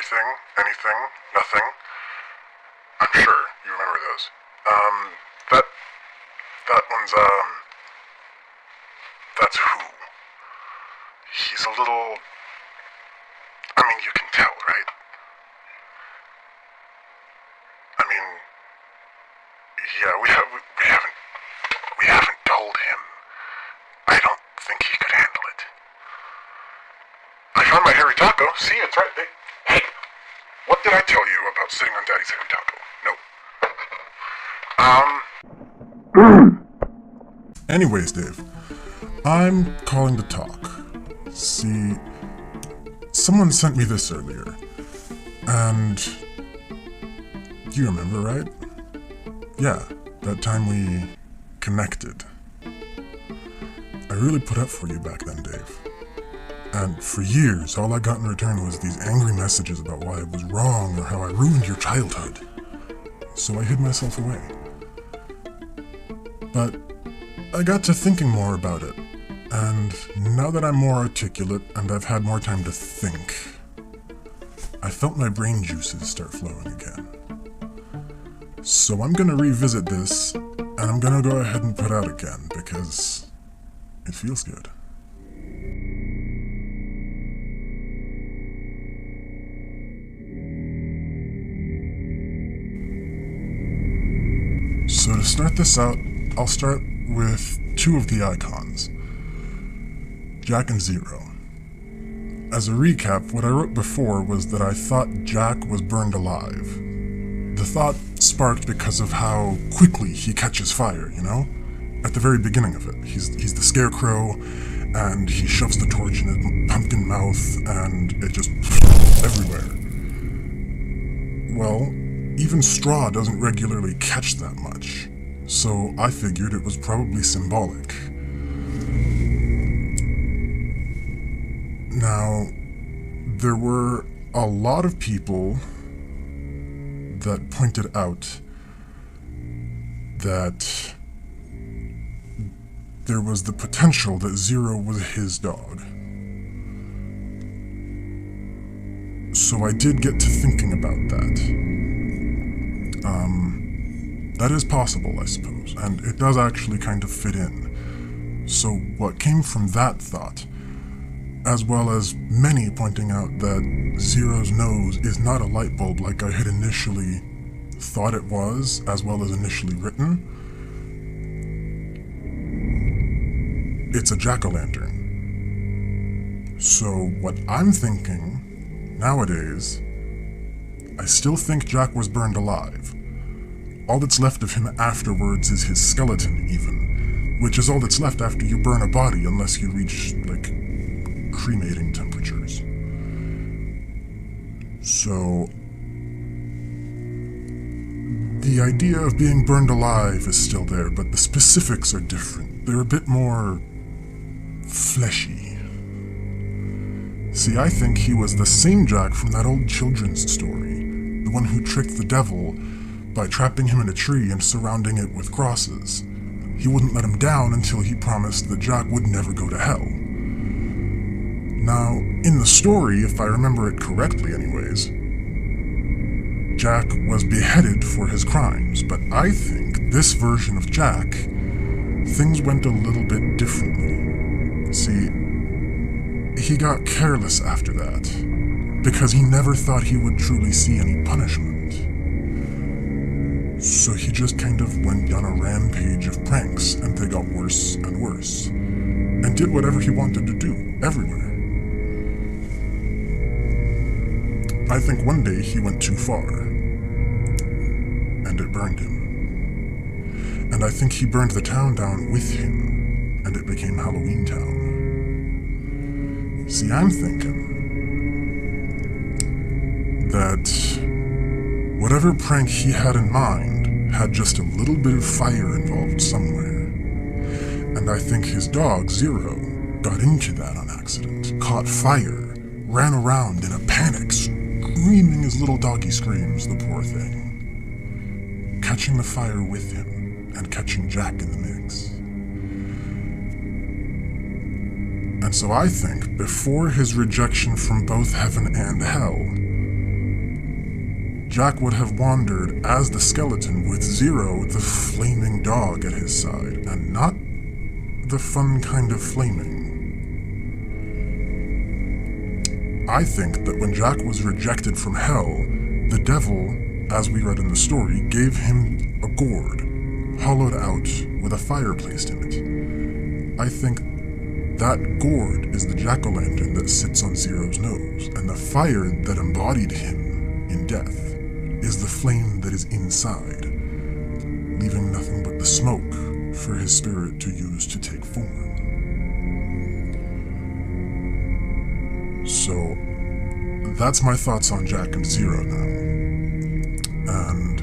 everything, anything, nothing. I'm sure you remember those. That one's, that's who. He's a little, I mean, you can tell, right? I mean, yeah, we haven't told him. I don't think he could handle it. I found my hairy taco. See, it's right there. Hey, what did I tell you about sitting on Daddy's hairy taco? No. Anyways, Dave, I'm calling to talk. See, someone sent me this earlier, and you remember, right? Yeah, that time we connected. I really put up for you back then, Dave. And for years, all I got in return was these angry messages about why I was wrong or how I ruined your childhood. So I hid myself away. But I got to thinking more about it, and now that I'm more articulate and I've had more time to think, I felt my brain juices start flowing again. So I'm gonna revisit this, and I'm gonna go ahead and put out again, because it feels good. So to start this out, I'll start with two of the icons, Jack and Zero. As a recap, what I wrote before was that I thought Jack was burned alive. The thought sparked because of how quickly he catches fire, you know? At the very beginning of it, he's the scarecrow, and he shoves the torch in his pumpkin mouth, and it just everywhere. Well, even straw doesn't regularly catch that much, so I figured it was probably symbolic. Now, there were a lot of people that pointed out that there was the potential that Zero was his dog. So I did get to thinking about that. That is possible, I suppose, and it does actually kind of fit in. So what came from that thought, as well as many pointing out that Zero's nose is not a light bulb like I had initially thought it was, as well as initially written, it's a jack-o'-lantern. So what I'm thinking nowadays, I still think Jack was burned alive. All that's left of him afterwards is his skeleton, even, which is all that's left after you burn a body unless you reach, cremating temperatures. So, the idea of being burned alive is still there, but the specifics are different. They're a bit more fleshy. See, I think he was the same Jack from that old children's story, the one who tricked the devil by trapping him in a tree and surrounding it with crosses. He wouldn't let him down until he promised that Jack would never go to hell. Now, in the story, if I remember it correctly anyways, Jack was beheaded for his crimes, but I think this version of Jack, things went a little bit differently. See, he got careless after that, because he never thought he would truly see any punishment. So he just kind of went on a rampage of pranks, and they got worse and worse, and did whatever he wanted to do, everywhere. I think one day he went too far, and it burned him. And I think he burned the town down with him, and it became Halloween Town. See, I'm thinking that whatever prank he had in mind had just a little bit of fire involved somewhere. And I think his dog, Zero, got into that on accident, caught fire, ran around in a panic, screaming his little doggy screams, the poor thing, catching the fire with him and catching Jack in the mix. And so I think, before his rejection from both heaven and hell, Jack would have wandered as the skeleton with Zero, the flaming dog, at his side, and not the fun kind of flaming. I think that when Jack was rejected from hell, the devil, as we read in the story, gave him a gourd, hollowed out with a fire placed in it. I think that gourd is the jack-o'-lantern that sits on Zero's nose, and the fire that embodied him in death is the flame that is inside, leaving nothing but the smoke for his spirit to use to take form. So, that's my thoughts on Jack and Zero now. And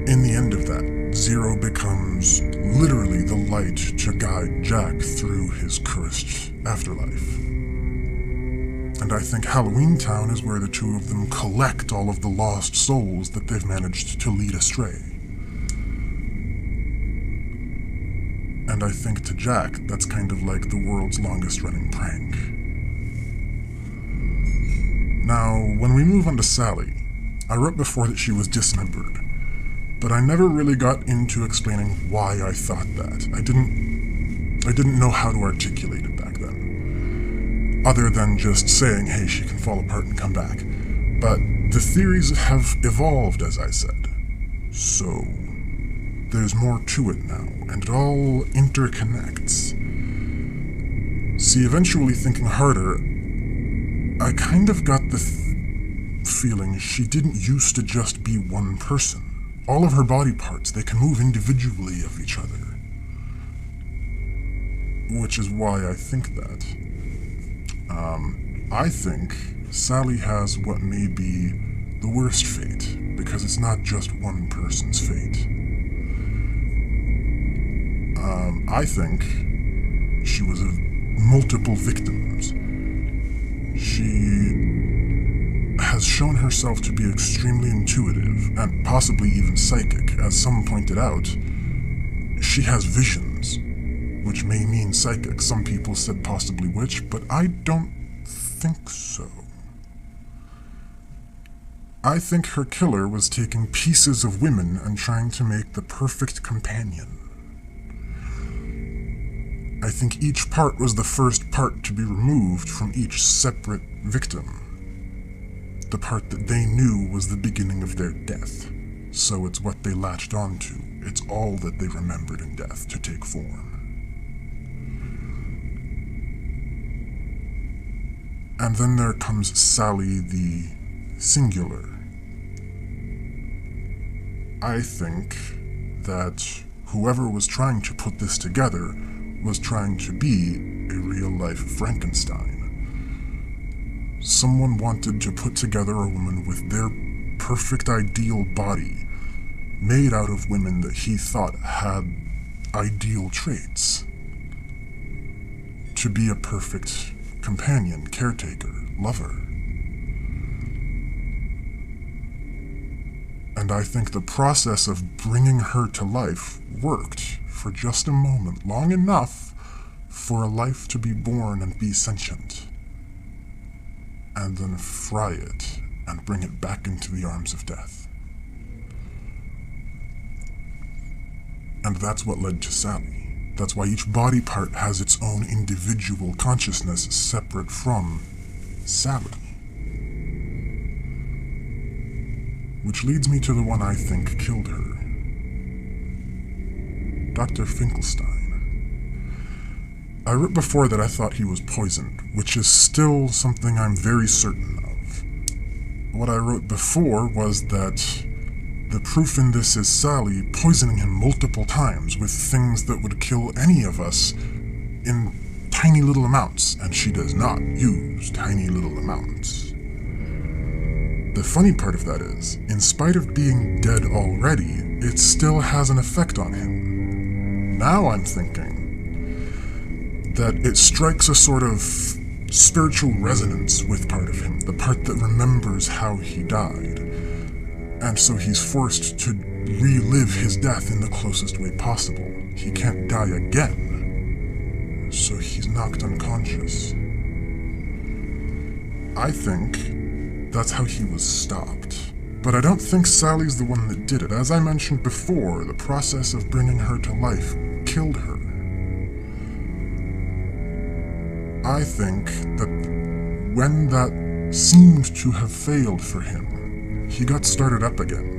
in the end of that, Zero becomes literally the light to guide Jack through his cursed afterlife. And I think Halloween Town is where the two of them collect all of the lost souls that they've managed to lead astray. And I think to Jack, that's kind of like the world's longest running prank. Now, when we move on to Sally, I wrote before that she was dismembered, but I never really got into explaining why I thought that. I didn't know how to articulate it back then, other than just saying, hey, she can fall apart and come back. But the theories have evolved, as I said, so there's more to it now, and it all interconnects. See, eventually thinking harder, I kind of got the feeling she didn't used to just be one person. All of her body parts, they can move individually of each other. Which is why I think that. I think Sally has what may be the worst fate, because it's not just one person's fate. I think she was of multiple victims. She has shown herself to be extremely intuitive, and possibly even psychic. As some pointed out, she has visions, which may mean psychic. Some people said possibly witch, but I don't think so. I think her killer was taking pieces of women and trying to make the perfect companion. I think each part was the first part to be removed from each separate victim. The part that they knew was the beginning of their death, so it's what they latched onto. It's all that they remembered in death to take form. And then there comes Sally the Singular. I think that whoever was trying to put this together was trying to be a real-life Frankenstein. Someone wanted to put together a woman with their perfect ideal body, made out of women that he thought had ideal traits, to be a perfect companion, caretaker, lover. And I think the process of bringing her to life worked for just a moment, long enough for a life to be born and be sentient, and then fry it and bring it back into the arms of death. And that's what led to Sally. That's why each body part has its own individual consciousness separate from Sally. Which leads me to the one I think killed her. Dr. Finkelstein. I wrote before that I thought he was poisoned, which is still something I'm very certain of. What I wrote before was that the proof in this is Sally poisoning him multiple times with things that would kill any of us in tiny little amounts, and she does not use tiny little amounts. The funny part of that is, in spite of being dead already, it still has an effect on him. Now I'm thinking that it strikes a sort of spiritual resonance with part of him, the part that remembers how he died. And so he's forced to relive his death in the closest way possible. He can't die again, so he's knocked unconscious. I think that's how he was stopped. But I don't think Sally's the one that did it. As I mentioned before, the process of bringing her to life killed her. I think that when that seemed to have failed for him, he got started up again.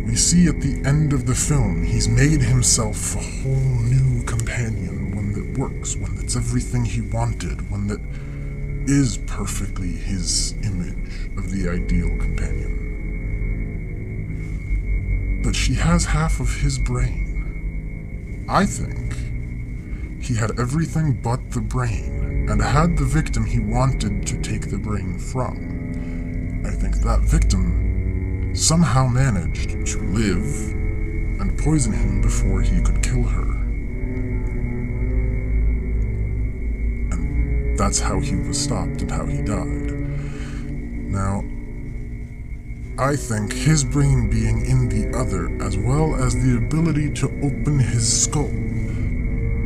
We see at the end of the film, he's made himself a whole new companion, one that works, one that's everything he wanted, one that is perfectly his image of the ideal companion. But she has half of his brain. I think he had everything but the brain, and had the victim he wanted to take the brain from. I think that victim somehow managed to live and poison him before he could kill her. And that's how he was stopped and how he died. Now, I think his brain being in the other, as well as the ability to open his skull,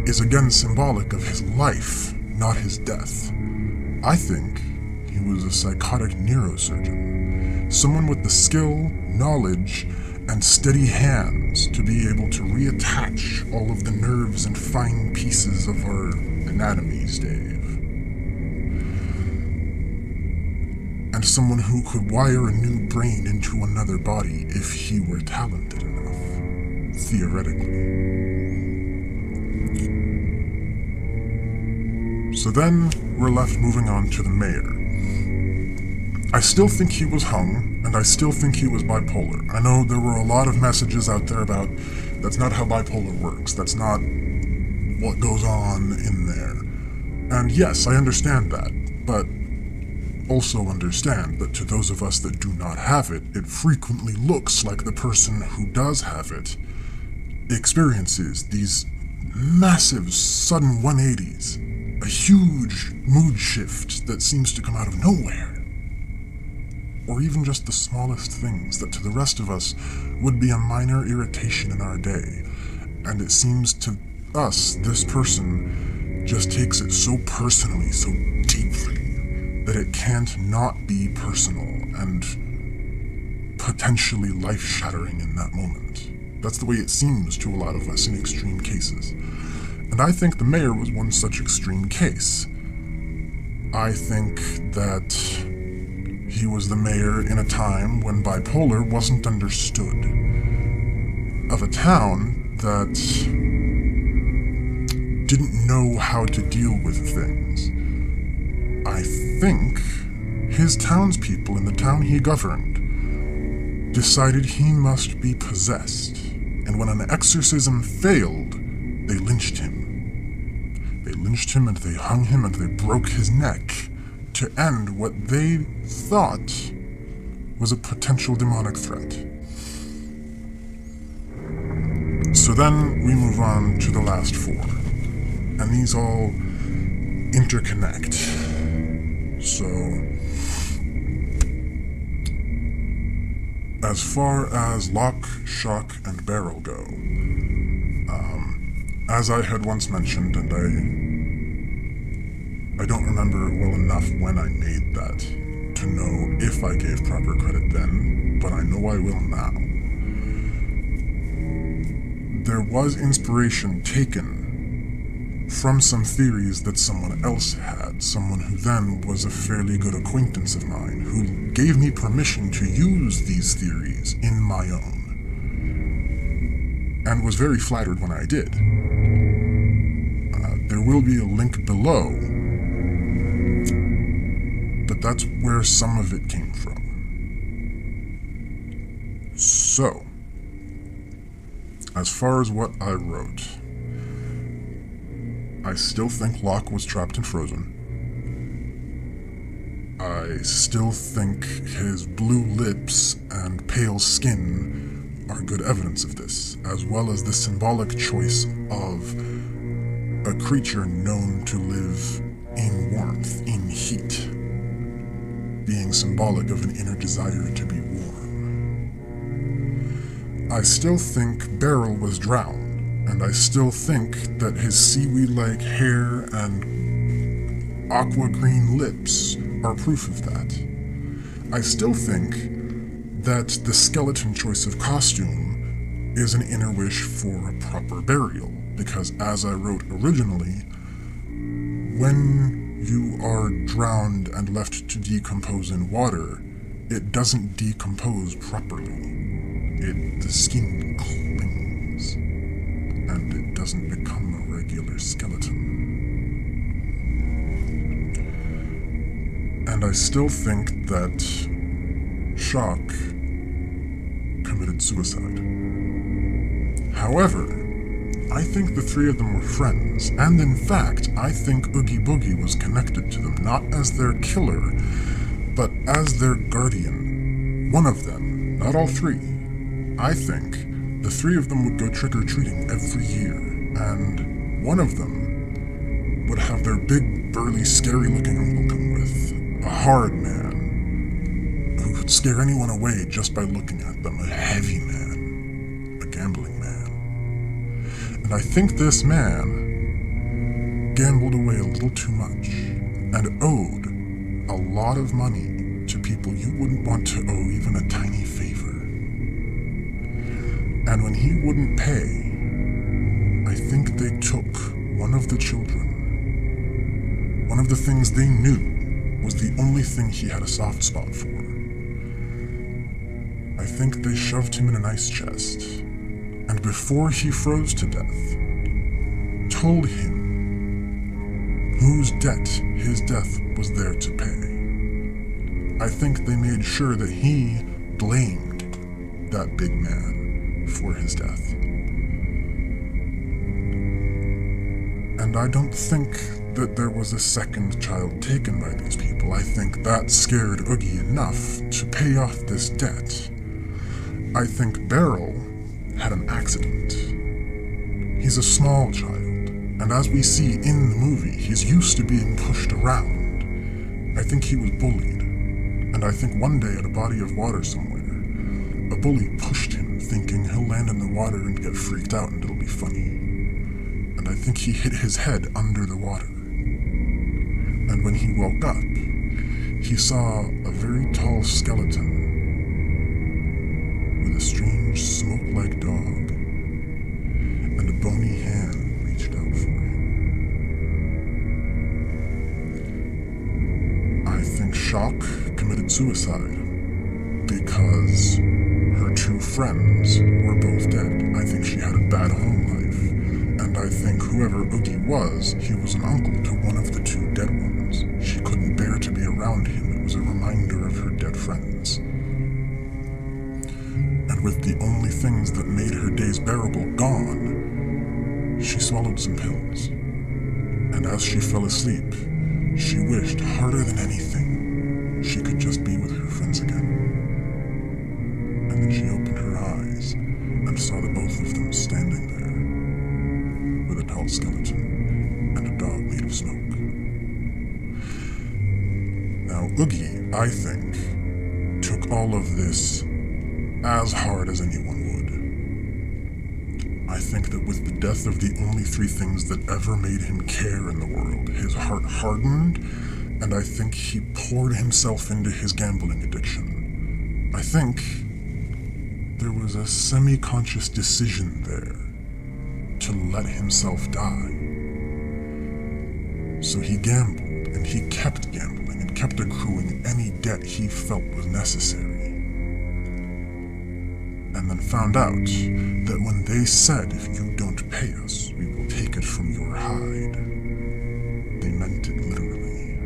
is again symbolic of his life, not his death. I think he was a psychotic neurosurgeon, someone with the skill, knowledge, and steady hands to be able to reattach all of the nerves and fine pieces of our anatomies, Dave. And someone who could wire a new brain into another body if he were talented enough, theoretically. So then, we're left moving on to the mayor. I still think he was hung, and I still think he was bipolar. I know there were a lot of messages out there about, that's not how bipolar works, that's not what goes on in there. And yes, I understand that, but also understand that to those of us that do not have it, it frequently looks like the person who does have it experiences these massive, sudden 180s. A huge mood shift that seems to come out of nowhere. Or even just the smallest things that to the rest of us would be a minor irritation in our day. And it seems to us, this person just takes it so personally, so deeply, that it can't not be personal and potentially life-shattering in that moment. That's the way it seems to a lot of us in extreme cases. And I think the mayor was one such extreme case. I think that he was the mayor in a time when bipolar wasn't understood. Of a town that didn't know how to deal with things. I think his townspeople in the town he governed decided he must be possessed. And when an exorcism failed, they lynched him. They lynched him and they hung him and they broke his neck to end what they thought was a potential demonic threat. So then we move on to the last four. And these all interconnect. So, as far as lock, shock, and barrel go, as I had once mentioned, and I don't remember it well enough when I made that to know if I gave proper credit then, but I know I will now. There was inspiration taken from some theories that someone else had, someone who then was a fairly good acquaintance of mine, who gave me permission to use these theories in my own, and was very flattered when I did. There will be a link below, but that's where some of it came from. So, as far as what I wrote, I still think Locke was trapped and frozen. I still think his blue lips and pale skin are good evidence of this, as well as the symbolic choice of a creature known to live in warmth, in heat, being symbolic of an inner desire to be warm. I still think Beryl was drowned, and I still think that his seaweed-like hair and aqua green lips are proof of that. I still think that the skeleton choice of costume is an inner wish for a proper burial, because as I wrote originally, when you are drowned and left to decompose in water, it doesn't decompose properly. The skin clings, and it doesn't become a regular skeleton. And I still think that Shock committed suicide. However, I think the three of them were friends, and in fact, I think Oogie Boogie was connected to them, not as their killer, but as their guardian. One of them, not all three. I think the three of them would go trick-or-treating every year, and one of them would have their big, burly, scary-looking uncle come with, a hard man who could scare anyone away just by looking at them, a heavy man, a gambling man. And I think this man gambled away a little too much and owed a lot of money to people you wouldn't want to owe even a tiny favor. And when he wouldn't pay, I think they took one of the children. One of the things they knew was the only thing he had a soft spot for. I think they shoved him in an ice chest, and before he froze to death, told him whose debt his death was there to pay. I think they made sure that he blamed that big man for his death. And I don't think that there was a second child taken by these people. I think that scared Oogie enough to pay off this debt. I think Beryl had an accident. He's a small child, and as we see in the movie, he's used to being pushed around. I think he was bullied, and I think one day at a body of water somewhere, a bully pushed him thinking he'll land in the water and get freaked out and it'll be funny. And I think he hit his head under the water. And when he woke up, he saw a very tall skeleton with a strange smoke-like dog, and a bony hand reached out for him. I think Shock committed suicide because her two friends were both dead. I think she had a bad home life. And I think whoever Oogie was, he was an uncle to one of the two dead ones. She couldn't bear to be around him. It was a reminder of her dead friends. And with the only things that made her days bearable gone, she swallowed some pills. And as she fell asleep, she wished harder than anything she could just be with her friends again. And then she opened her eyes and saw the both of them standing there, with a tall skeleton and a dog made of smoke. Now, Oogie, I think, took all of this as hard as anyone would. I think that with the death of the only three things that ever made him care in the world, his heart hardened, and I think he poured himself into his gambling addiction. I think there was a semi-conscious decision there to let himself die. So he gambled, and he kept gambling, and kept accruing any debt he felt was necessary. And then found out that when they said, if you don't pay us, we will take it from your hide, they meant it literally.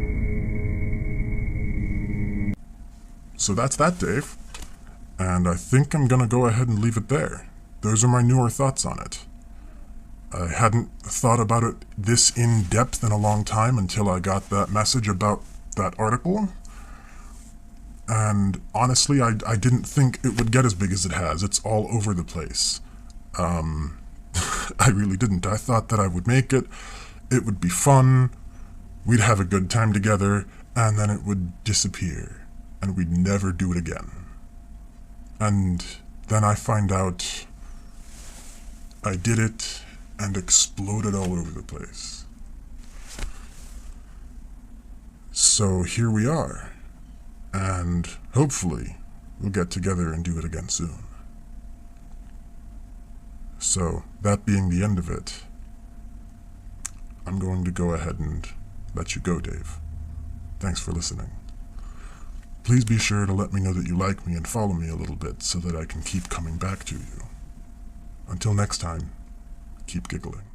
So that's that, Dave. And I think I'm gonna go ahead and leave it there. Those are my newer thoughts on it. I hadn't thought about it this in depth in a long time until I got that message about that article. And honestly, I didn't think it would get as big as it has. It's all over the place. I really didn't. I thought that I would make it. It would be fun. We'd have a good time together, and then it would disappear, and we'd never do it again. And then I find out I did it and exploded all over the place. So here we are, and hopefully we'll get together and do it again soon. So, that being the end of it, I'm going to go ahead and let you go, Dave. Thanks for listening. Please be sure to let me know that you like me and follow me a little bit so that I can keep coming back to you. Until next time, keep giggling.